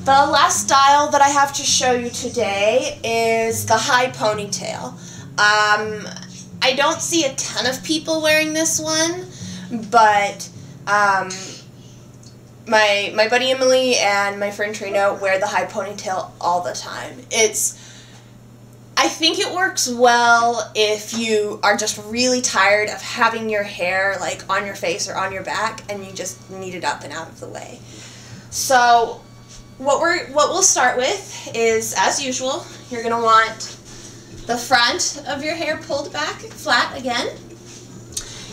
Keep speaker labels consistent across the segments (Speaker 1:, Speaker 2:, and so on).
Speaker 1: The last style that I have to show you today is the high ponytail. I don't see a ton of people wearing this one, but my buddy Emily and my friend Trino wear the high ponytail all the time. I think it works well if you are just really tired of having your hair like on your face or on your back and you just need it up and out of the way. So what we'll start with is, as usual, you're going to want the front of your hair pulled back flat again.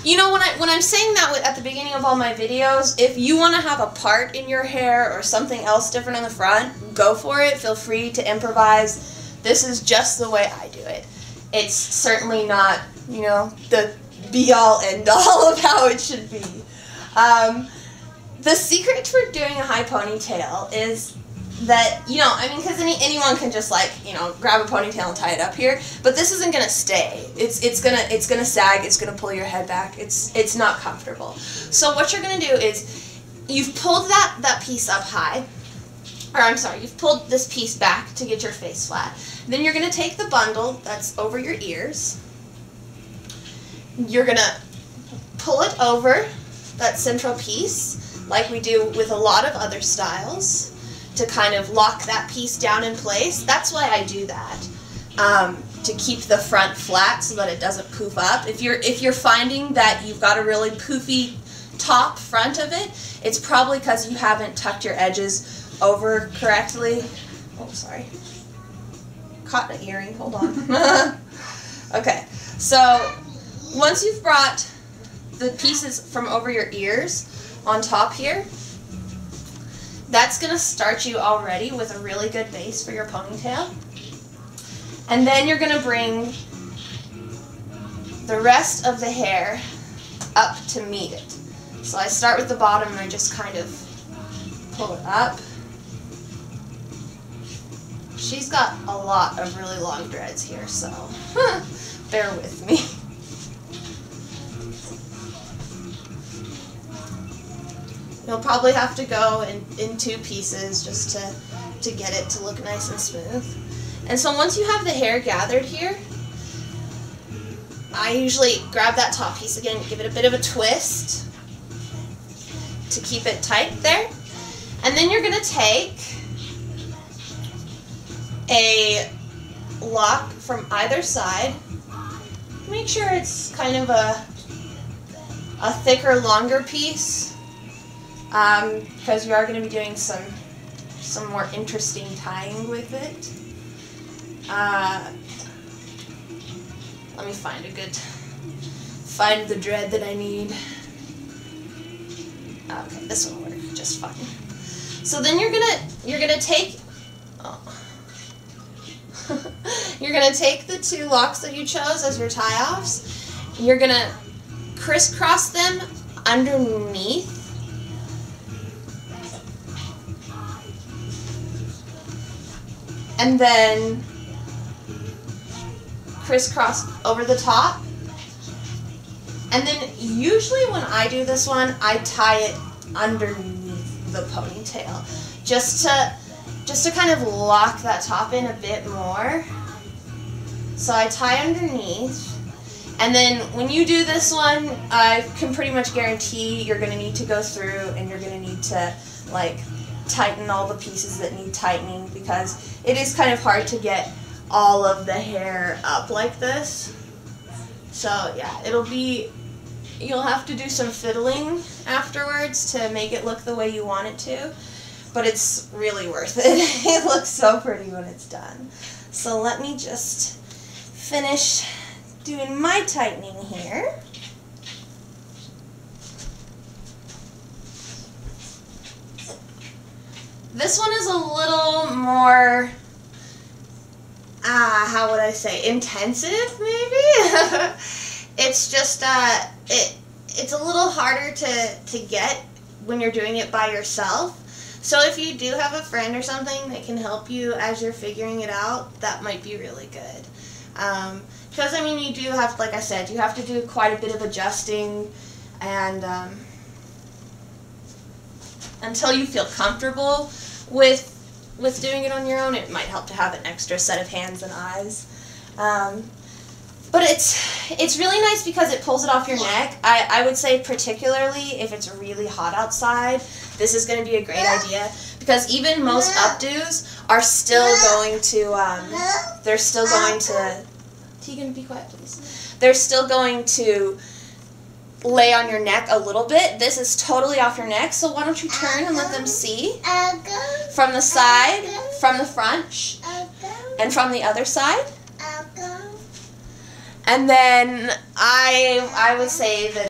Speaker 1: You know, when I'm saying that at the beginning of all my videos, if you want to have a part in your hair or something else different on the front, go for it. Feel free to improvise. This is just the way I do it. It's certainly not, you know, the be-all, end-all of how it should be. The secret for doing a high ponytail is that, you know, I mean, because anyone can just, like, you know, grab a ponytail and tie it up here, but this isn't gonna stay. It's gonna sag. It's gonna pull your head back. It's not comfortable. So what you're gonna do is, you've pulled that piece up high, or I'm sorry, you've pulled this piece back to get your face flat. Then you're gonna take the bundle that's over your ears. You're gonna pull it over that central piece, like we do with a lot of other styles, to kind of lock that piece down in place. That's why I do that, to keep the front flat so that it doesn't poof up. If you're finding that you've got a really poofy top front of it, it's probably because you haven't tucked your edges over correctly. Oh, sorry. Caught an earring. Hold on. Okay, so once you've brought the pieces from over your ears on top here, that's going to start you already with a really good base for your ponytail. And then you're going to bring the rest of the hair up to meet it. So I start with the bottom and I just kind of pull it up. She's got a lot of really long dreads here, so bear with me. You'll probably have to go in two pieces just to get it to look nice and smooth. And so once you have the hair gathered here, I usually grab that top piece again, give it a bit of a twist to keep it tight there. And then you're going to take a lock from either side. Make sure it's kind of a thicker, longer piece, because we are going to be doing some more interesting tying with it. Let me find the dread that I need. Okay, this will work just fine. So then you're gonna take you're gonna take the two locks that you chose as your tie-offs. You're gonna crisscross them underneath. And then crisscross over the top. And then usually when I do this one, I tie it underneath the ponytail, just to kind of lock that top in a bit more. So I tie underneath. And then when you do this one, I can pretty much guarantee you're going to need to go through and you're going to need to, like, tighten all the pieces that need tightening, because it is kind of hard to get all of the hair up like this. So yeah, you'll have to do some fiddling afterwards to make it look the way you want it to, but it's really worth it. It looks so pretty when it's done. So let me just finish doing my tightening here. This one is a little more, how would I say, intensive maybe? It's just, it's a little harder to get when you're doing it by yourself. So if you do have a friend or something that can help you as you're figuring it out, that might be really good. Because, I mean, you do have, like I said, you have to do quite a bit of adjusting, and until you feel comfortable with with doing it on your own. It might help to have an extra set of hands and eyes. But it's really nice because it pulls it off your neck. I would say particularly if it's really hot outside, this is going to be a great idea, because even most updos are still going to, they're still going to, Tegan, be quiet please. They're still going to lay on your neck a little bit. This is totally off your neck, so why don't you turn and let them see? From the side, from the front, and from the other side. And then I would say that